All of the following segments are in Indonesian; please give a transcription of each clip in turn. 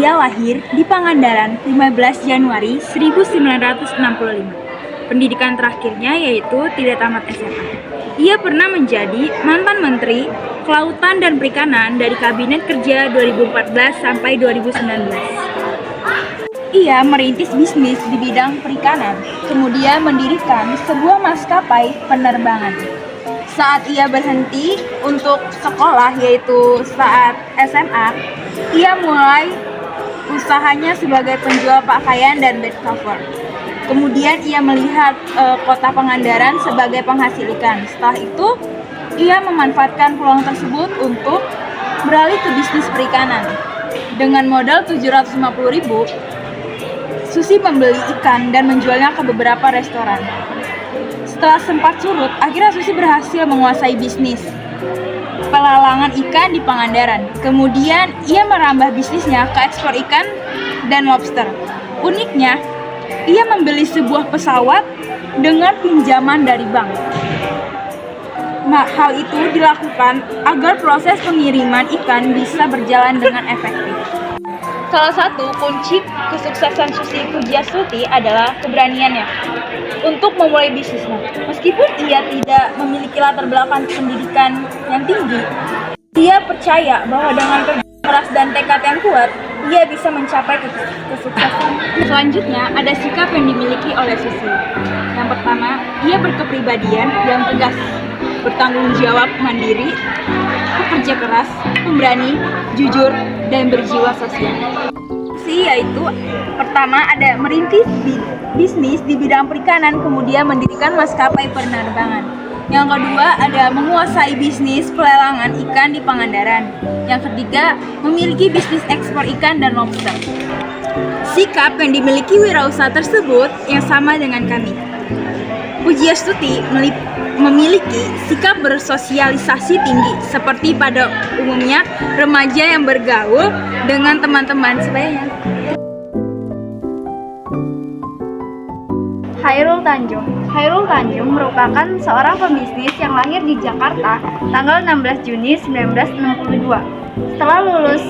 Ia lahir di Pangandaran 15 Januari 1965. Pendidikan terakhirnya yaitu tidak tamat SMA. Ia pernah menjadi mantan Menteri Kelautan dan Perikanan dari Kabinet Kerja 2014 sampai 2019. Ia merintis bisnis di bidang perikanan, kemudian mendirikan sebuah maskapai penerbangan. Saat ia berhenti untuk sekolah, yaitu saat SMA, ia mulai usahanya sebagai penjual pakaian dan bed cover. Kemudian ia melihat kota Pangandaran sebagai penghasil ikan. Setelah itu, ia memanfaatkan peluang tersebut untuk beralih ke bisnis perikanan. Dengan modal 750.000, Susi membeli ikan dan menjualnya ke beberapa restoran. Setelah sempat surut, akhirnya Susi berhasil menguasai bisnis pelelangan ikan di Pangandaran. Kemudian ia merambah bisnisnya ke ekspor ikan dan lobster. Uniknya, ia membeli sebuah pesawat dengan pinjaman dari bank. Nah, hal itu dilakukan agar proses pengiriman ikan bisa berjalan dengan efektif. Salah satu kunci kesuksesan Susi Pujiastuti adalah keberaniannya untuk memulai bisnisnya. Meskipun ia tidak memiliki latar belakang pendidikan yang tinggi, ia percaya bahwa dengan kerja keras dan tekad yang kuat, ia bisa mencapai kesuksesan. Selanjutnya, ada sikap yang dimiliki oleh Susi. Yang pertama, ia berkepribadian yang tegas, bertanggung jawab, mandiri, pekerja keras, pemberani, jujur, dan berjiwa sosial. Yaitu pertama ada merintis bisnis di bidang perikanan, kemudian mendirikan maskapai penerbangan. Yang kedua ada menguasai bisnis pelelangan ikan di Pangandaran. Yang ketiga memiliki bisnis ekspor ikan dan lobster. Sikap yang dimiliki wirausaha tersebut yang sama dengan kami. Pujiastuti memiliki sikap bersosialisasi tinggi, seperti pada umumnya remaja yang bergaul dengan teman-teman sebayanya. Khairul Tanjung merupakan seorang pembisnis yang lahir di Jakarta tanggal 16 Juni 1962. Setelah lulus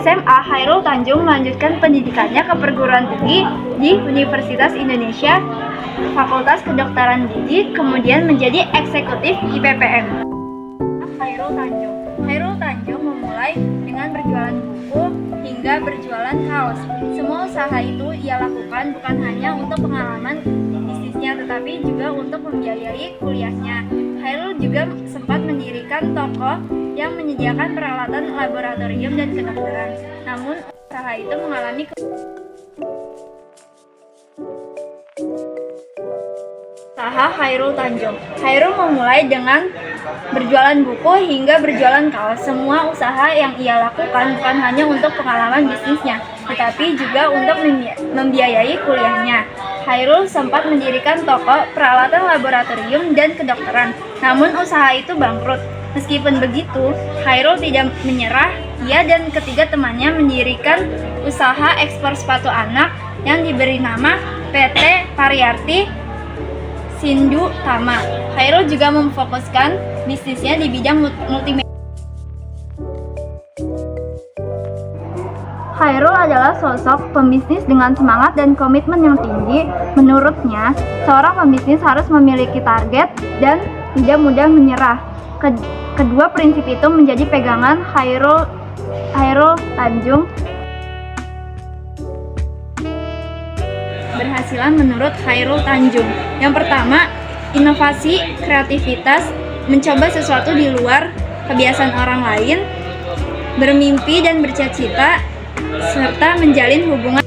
SMA, Khairul Tanjung melanjutkan pendidikannya ke perguruan tinggi di Universitas Indonesia, Fakultas Kedokteran Gigi, kemudian menjadi eksekutif IPPN. Khairul Tanjung memulai dengan berjualan buku hingga berjualan kaos. Semua usaha itu ia lakukan bukan hanya untuk pengalaman bisnisnya, tetapi juga untuk membiayai kuliahnya. Khairul juga sempat mendirikan toko yang menyediakan peralatan laboratorium dan kedokteran. Namun usaha itu mengalami usaha Khairul Tanjung. Khairul memulai dengan berjualan buku hingga berjualan kaos. Semua usaha yang ia lakukan bukan hanya untuk pengalaman bisnisnya, tetapi juga untuk membiayai kuliahnya. Khairul sempat mendirikan toko peralatan laboratorium dan kedokteran, namun usaha itu bangkrut. Meskipun begitu, Khairul tidak menyerah. Ia dan ketiga temannya mendirikan usaha ekspor sepatu anak yang diberi nama PT Pariarti Sindu Tama. Khairul juga memfokuskan bisnisnya di bidang multimedia. Khairul adalah sosok pembisnis dengan semangat dan komitmen yang tinggi. Menurutnya, seorang pembisnis harus memiliki target dan tidak mudah menyerah. Kedua prinsip itu menjadi pegangan Khairul Tanjung. Berhasilan menurut Khairul Tanjung. Yang pertama, inovasi, kreativitas, mencoba sesuatu di luar kebiasaan orang lain, bermimpi dan bercita-cita, serta menjalin hubungan.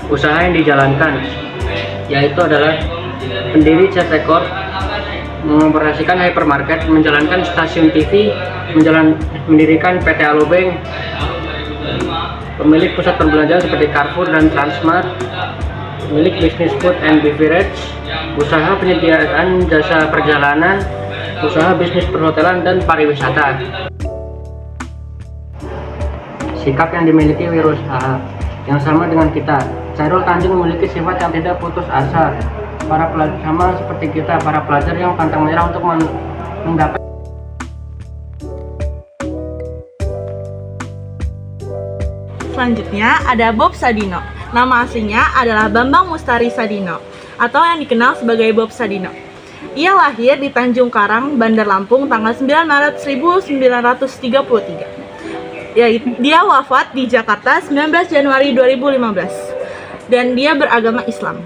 Usaha yang dijalankan yaitu adalah pendiri CT Corp, mengoperasikan hypermarket, menjalankan stasiun TV, mendirikan PT Alobank, pemilik pusat perbelanjaan seperti Carrefour dan Transmart, pemilik bisnis food and beverage, usaha penyediaan jasa perjalanan, usaha bisnis perhotelan dan pariwisata. Sikap yang dimiliki wirausaha yang sama dengan kita. Khairul Tanjung memiliki sifat yang tidak putus asa. Para pelajar sama seperti kita, para pelajar yang pantang menyerah untuk mendapat selanjutnya ada Bob Sadino. Nama aslinya adalah Bambang Mustari Sadino atau yang dikenal sebagai Bob Sadino. Ia lahir di Tanjung Karang, Bandar Lampung tanggal 9 Maret 1933. Dia wafat di Jakarta 19 Januari 2015 dan dia beragama Islam.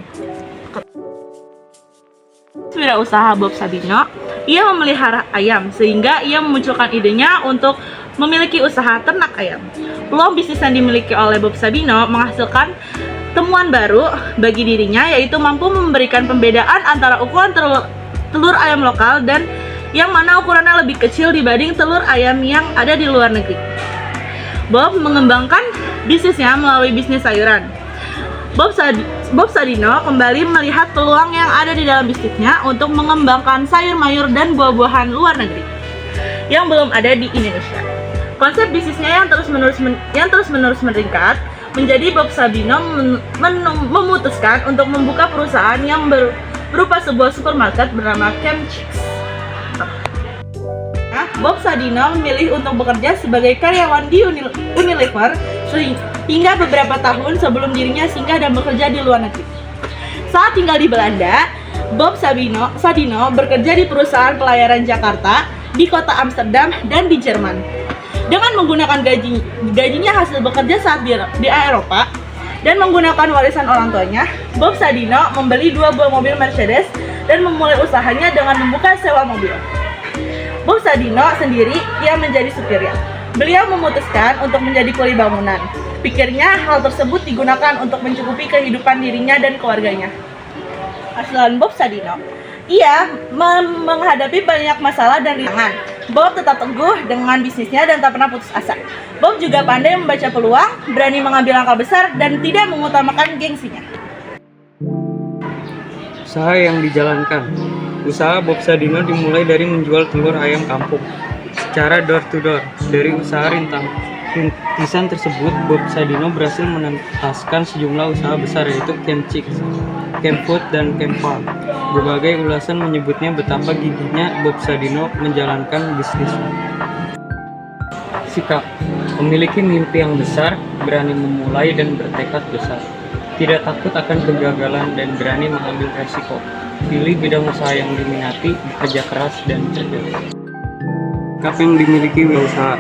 Wirausaha Bob Sadino, ia memelihara ayam sehingga ia memunculkan idenya untuk memiliki usaha ternak ayam. Peluang bisnis yang dimiliki oleh Bob Sadino menghasilkan temuan baru bagi dirinya, yaitu mampu memberikan pembedaan antara ukuran telur ayam lokal dan yang mana ukurannya lebih kecil dibanding telur ayam yang ada di luar negeri. Bob mengembangkan bisnisnya melalui bisnis sayuran. Bob Sadino kembali melihat peluang yang ada di dalam bisnisnya untuk mengembangkan sayur mayur dan buah-buahan luar negeri yang belum ada di Indonesia. Konsep bisnisnya yang terus-menerus meningkat menjadi Bob Sadino memutuskan untuk membuka perusahaan yang berupa sebuah supermarket bernama Chemchicks. Bob Sadino memilih untuk bekerja sebagai karyawan di Unilever hingga beberapa tahun sebelum dirinya singgah dan bekerja di luar negeri. Saat tinggal di Belanda, Bob Sadino bekerja di perusahaan pelayaran Jakarta, di kota Amsterdam, dan di Jerman. Dengan menggunakan gajinya hasil bekerja saat di Eropa dan menggunakan warisan orang tuanya, Bob Sadino membeli 2 buah mobil Mercedes dan memulai usahanya dengan membuka sewa mobil. Bob Sadino sendiri ia menjadi supirnya. Beliau memutuskan untuk menjadi kuli bangunan. Pikirnya hal tersebut digunakan untuk mencukupi kehidupan dirinya dan keluarganya. Hasil Bob Sadino, ia menghadapi banyak masalah dan rintangan. Bob tetap teguh dengan bisnisnya dan tak pernah putus asa. Bob juga pandai membaca peluang, berani mengambil langkah besar, dan tidak mengutamakan gengsinya. Usaha yang dijalankan. Usaha Bob Sadino dimulai dari menjual telur ayam kampung secara door to door. Dari usaha rintisan tersebut, Bob Sadino berhasil menuntaskan sejumlah usaha besar, yaitu Chemchicks, Chemfood, dan Chemfarm. Berbagai ulasan menyebutnya betapa gigihnya Bob Sadino menjalankan bisnisnya. Sikap: memiliki mimpi yang besar, berani memulai dan bertekad besar. Tidak takut akan kegagalan dan berani mengambil resiko. Pilih bidang usaha yang diminati, bekerja keras dan cerdas. Sikap yang dimiliki wirausaha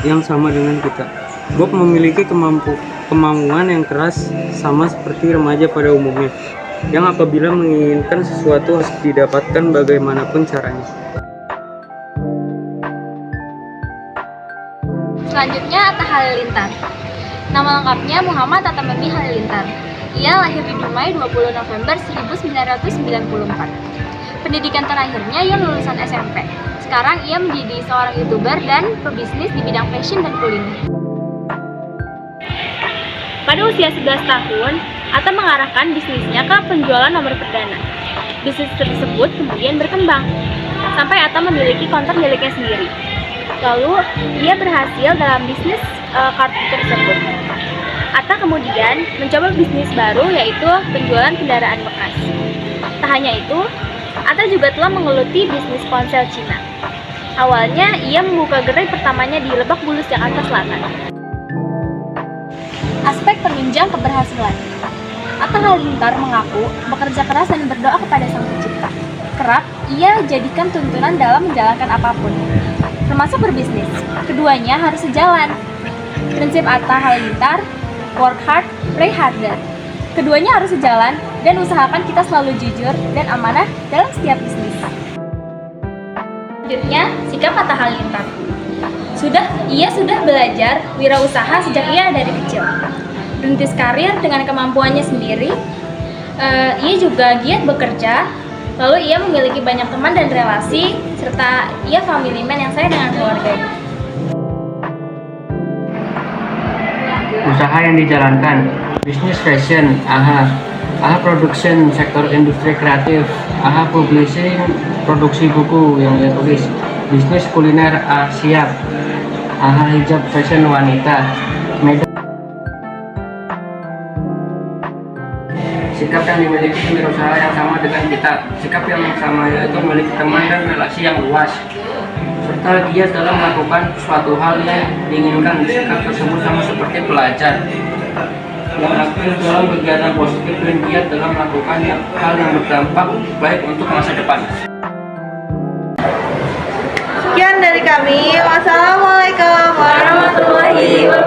yang sama dengan kita. Bob memiliki kemampuan yang keras sama seperti remaja pada umumnya, yang apabila menginginkan sesuatu harus didapatkan bagaimanapun caranya. Selanjutnya Atta Halilintar. Nama lengkapnya Muhammad Atta Memi Halilintar. Ia lahir di Dumai 20 November 1994. Pendidikan terakhirnya ia lulusan SMP. Sekarang ia menjadi seorang YouTuber dan pebisnis di bidang fashion dan kuliner. Pada usia 11 tahun, Atta mengarahkan bisnisnya ke penjualan nomor perdana. Bisnis tersebut kemudian berkembang, sampai Atta memiliki konter miliknya sendiri. Lalu, ia berhasil dalam bisnis kartu tersebut. Atta kemudian mencoba bisnis baru, yaitu penjualan kendaraan bekas. Tak hanya itu, Atta juga telah menggeluti bisnis ponsel Cina. Awalnya, ia membuka gerai pertamanya di Lebak Bulus, Jakarta Selatan. Aspek penunjang keberhasilan. Atta Halilintar mengaku bekerja keras dan berdoa kepada Sang Pencipta. Kerap ia jadikan tuntunan dalam menjalankan apapun, termasuk berbisnis. Keduanya harus sejalan. Prinsip Atta Halilintar, work hard, play harder. Keduanya harus sejalan dan usahakan kita selalu jujur dan amanah dalam setiap bisnis. Selanjutnya, sikap Atta Halilintar. Ia sudah belajar wirausaha sejak ia dari kecil. Merintis karir dengan kemampuannya sendiri. Ia juga giat bekerja. Lalu ia memiliki banyak teman dan relasi, serta ia family man yang sayang dengan keluarganya. Usaha yang dijalankan: bisnis fashion, AHA production, sektor industri kreatif, AHA publishing, produksi buku yang dia tulis, bisnis kuliner, siap, AHA hijab fashion wanita, Sikap yang dimiliki wirausaha yang sama dengan kita. Sikap yang sama yaitu memiliki teman dan relasi yang luas, serta serta giat dalam melakukan suatu hal yang diinginkan. Sikap tersebut sama seperti pelajar yang aktif dalam kegiatan positif dan giat dalam melakukan hal yang berdampak baik untuk masa depan. Sekian dari kami. Wassalamualaikum warahmatullahi wabarakatuh.